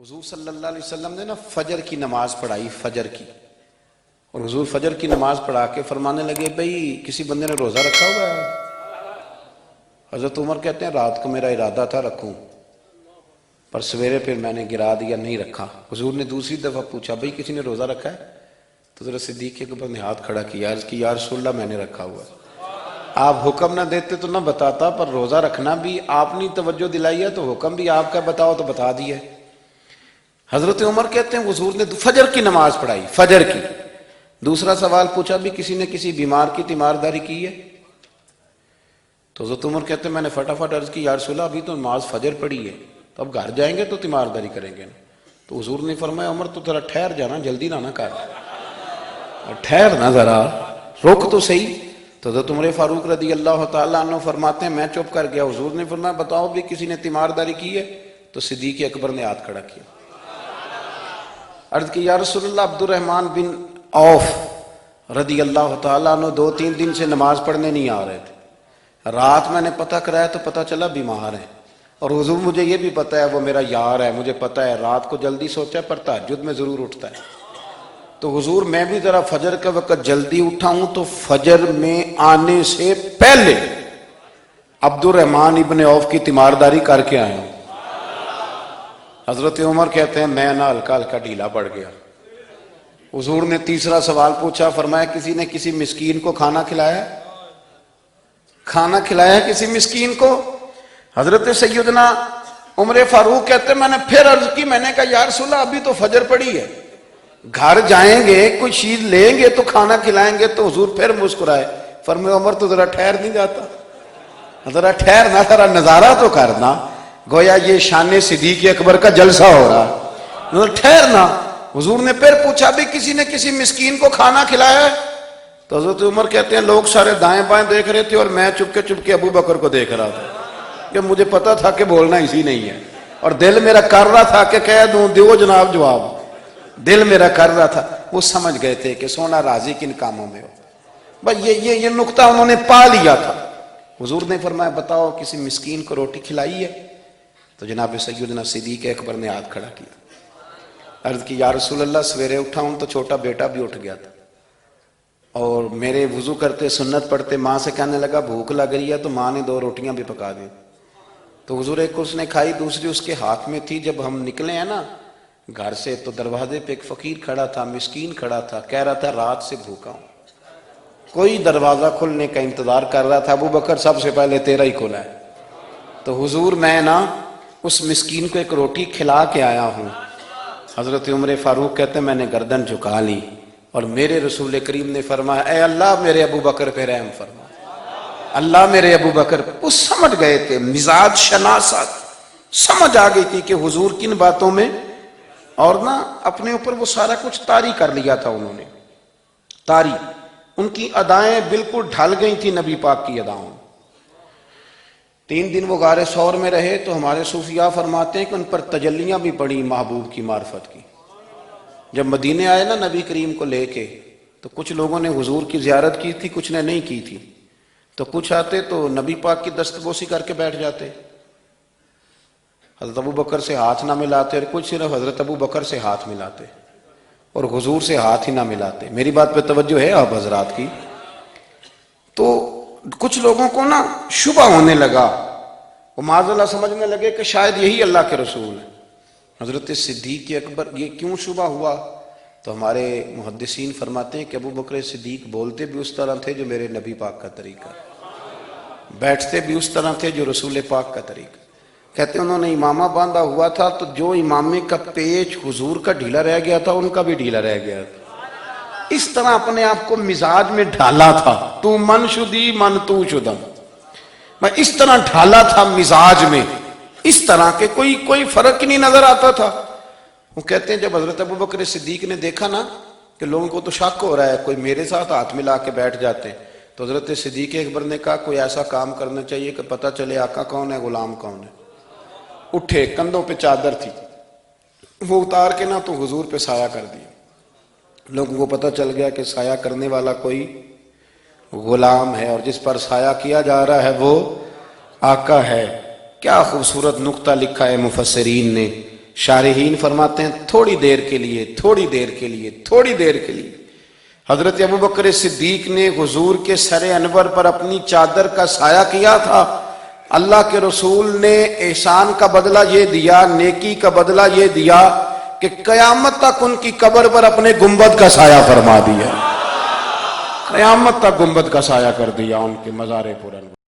حضور صلی اللہ علیہ وسلم نے نا فجر کی نماز پڑھائی، فجر کی، اور حضور فجر کی نماز پڑھا کے فرمانے لگے بھئی کسی بندے نے روزہ رکھا ہوا ہے؟ حضرت عمر کہتے ہیں رات کو میرا ارادہ تھا رکھوں، پر سویرے پھر میں نے گرا دیا، نہیں رکھا۔ حضور نے دوسری دفعہ پوچھا بھئی کسی نے روزہ رکھا ہے؟ تو حضرت صدیق کے اوپر نے ہاتھ کھڑا کیا، عرض کی یا رسول اللہ میں نے رکھا ہوا ہے۔ آپ حکم نہ دیتے تو نہ بتاتا، پر روزہ رکھنا بھی آپ نے توجہ دلائی ہے تو حکم بھی آپ کا بتاؤ تو بتا دیا۔ حضرت عمر کہتے ہیں حضور نے فجر کی نماز پڑھائی، فجر کی۔ دوسرا سوال پوچھا بھی کسی نے کسی بیمار کی تیمارداری کی ہے؟ تو حضرت عمر کہتے ہیں میں نے فٹافٹ عرض کی یا رسول اللہ ابھی تو نماز فجر پڑھی ہے، تو اب گھر جائیں گے تو تیمارداری کریں گے۔ تو حضور نے فرمایا عمر تو ذرا ٹھہر جانا، جلدی نہ کر، ٹھہر نہ ذرا، روک تو صحیح۔ تو حضرت عمر فاروق رضی اللہ تعالیٰ عنہ فرماتے ہیں میں چپ کر گیا۔ حضور نے فرمایا بتاؤ بھی کسی نے تیمارداری کی ہے؟ تو صدیق اکبر نے ہاتھ کھڑا کیا، عرض کی یا رسول اللہ عبد الرحمن بن عوف رضی اللہ تعالیٰ عنہ 2-3 دن سے نماز پڑھنے نہیں آ رہے تھے، رات میں نے پتہ کرایا تو پتہ چلا بیمار ہیں، اور حضور مجھے یہ بھی پتہ ہے وہ میرا یار ہے، مجھے پتہ ہے رات کو جلدی سوچا پر تہجد میں ضرور اٹھتا ہے۔ تو حضور میں بھی ذرا فجر کے وقت جلدی اٹھا ہوں تو فجر میں آنے سے پہلے عبد الرحمن ابن عوف کی تیمارداری کر کے آیا ہوں۔ حضرت عمر کہتے ہیں میں نہ ہلکا ہلکا ڈھیلا پڑ گیا۔ حضور نے تیسرا سوال پوچھا، فرمایا کسی نے کسی مسکین کو کھانا کھلایا؟ کھانا کھلایا کسی مسکین کو؟ حضرت سیدنا عمر فاروق کہتے ہیں میں نے پھر عرض کی، میں نے کہا یا رسول اللہ ابھی تو فجر پڑی ہے، گھر جائیں گے کوئی چیز لیں گے تو کھانا کھلائیں گے۔ تو حضور پھر مسکرائے، فرمایا عمر تو ذرا ٹھہر نہیں جاتا، ذرا ٹھہرنا، ذرا نظارہ تو کرنا، گویا یہ شان صدیق اکبر کا جلسہ ہو رہا، ٹھہرنا۔ حضور نے پھر پوچھا بھی کسی نے کسی مسکین کو کھانا کھلایا ہے؟ تو حضرت عمر کہتے ہیں لوگ سارے دائیں بائیں دیکھ رہے تھے اور میں چپ کے ابو بکر کو دیکھ رہا تھا، کہ مجھے پتا تھا کہ بولنا اسی نہیں ہے، اور دل میرا کر رہا تھا کہ کہہ دوں دیو جناب جواب، دل میرا کر رہا تھا۔ وہ سمجھ گئے تھے کہ سونا راضی کن کاموں میں ہو، بس یہ نقطہ انہوں نے پا لیا تھا۔ حضور نے فرمایا بتاؤ کسی مسکین کو روٹی کھلائی ہے؟ تو جناب سیدنا صدیق اکبر نے ہاتھ کھڑا کیا، عرض کی یا رسول اللہ سویرے اٹھا ہوں تو چھوٹا بیٹا بھی اٹھ گیا تھا، اور میرے وضو کرتے سنت پڑھتے ماں سے کہنے لگا بھوک لگ رہی ہے، تو ماں نے 2 روٹیاں بھی پکا دی۔ تو حضور ایک اس نے کھائی، دوسری اس کے ہاتھ میں تھی۔ جب ہم نکلے ہیں نا گھر سے تو دروازے پہ ایک فقیر کھڑا تھا، مسکین کھڑا تھا، کہہ رہا تھا رات سے بھوکا ہوں، کوئی دروازہ کھلنے کا انتظار کر رہا تھا، ابو بکر سب سے پہلے تیرا ہی کھلا ہے۔ تو حضور میں نا اس مسکین کو ایک روٹی کھلا کے آیا ہوں۔ حضرت عمر فاروق کہتے ہیں میں نے گردن جھکا لی، اور میرے رسول کریم نے فرمایا اے اللہ میرے ابو بکر پہ رحم فرما، اللہ میرے ابو بکر۔ وہ سمجھ گئے تھے، مزاج شناست سمجھ آ گئی تھی کہ حضور کن باتوں میں، اور نا اپنے اوپر وہ سارا کچھ طاری کر لیا تھا انہوں نے، طاری، ان کی ادائیں بالکل ڈھل گئی تھی نبی پاک کی اداؤں۔ 3 دن وہ غار ثور میں رہے تو ہمارے صوفیاء فرماتے ہیں کہ ان پر تجلیاں بھی پڑی محبوب کی معرفت کی۔ جب مدینے آئے نا نبی کریم کو لے کے، تو کچھ لوگوں نے حضور کی زیارت کی تھی، کچھ نے نہیں کی تھی، تو کچھ آتے تو نبی پاک کی دستبوسی کر کے بیٹھ جاتے، حضرت ابو بکر سے ہاتھ نہ ملاتے، اور کچھ صرف حضرت ابو بکر سے ہاتھ ملاتے اور حضور سے ہاتھ ہی نہ ملاتے۔ میری بات پہ توجہ ہے آپ حضرات کی؟ تو کچھ لوگوں کو نا شبہ ہونے لگا، وہ معاذ اللہ سمجھنے لگے کہ شاید یہی اللہ کے رسول ہیں۔ حضرت صدیق اکبر یہ کیوں شبہ ہوا؟ تو ہمارے محدثین فرماتے ہیں کہ ابو بکر صدیق بولتے بھی اس طرح تھے جو میرے نبی پاک کا طریقہ، بیٹھتے بھی اس طرح تھے جو رسول پاک کا طریقہ۔ کہتے ہیں انہوں نے امامہ باندھا ہوا تھا تو جو امامے کا پیچ حضور کا ڈھیلا رہ گیا تھا ان کا بھی ڈھیلا رہ گیا تھا، اس طرح اپنے آپ کو مزاج میں ڈھالا تھا، تو من شدی من تو شدم، میں اس طرح ڈھالا تھا مزاج میں، اس طرح کے کوئی فرق ہی نہیں نظر آتا تھا۔ وہ کہتے ہیں جب حضرت ابو بکر صدیق نے دیکھا نا کہ لوگوں کو تو شک ہو رہا ہے، کوئی میرے ساتھ ہاتھ ملا کے بیٹھ جاتے ہیں، تو حضرت صدیق اکبر نے کہا کوئی ایسا کام کرنا چاہیے کہ پتہ چلے آقا کون ہے غلام کون ہے۔ اٹھے، کندھوں پہ چادر تھی، وہ اتار کے نا تو حضور پہ سایہ کر دیا، لوگوں کو پتہ چل گیا کہ سایہ کرنے والا کوئی غلام ہے، اور جس پر سایہ کیا جا رہا ہے وہ آقا ہے۔ کیا خوبصورت نقطہ لکھا ہے مفسرین نے شارحین فرماتے ہیں تھوڑی دیر کے لیے، تھوڑی دیر کے لیے، تھوڑی دیر کے لیے حضرت ابوبکر صدیق نے حضور کے سر انور پر اپنی چادر کا سایہ کیا تھا۔ اللہ کے رسول نے احسان کا بدلہ یہ دیا، نیکی کا بدلہ یہ دیا کہ قیامت تک ان کی قبر پر اپنے گنبد کا سایہ فرما دیا، قیامت تک گنبد کا سایہ کر دیا ان کے مزار پر انور۔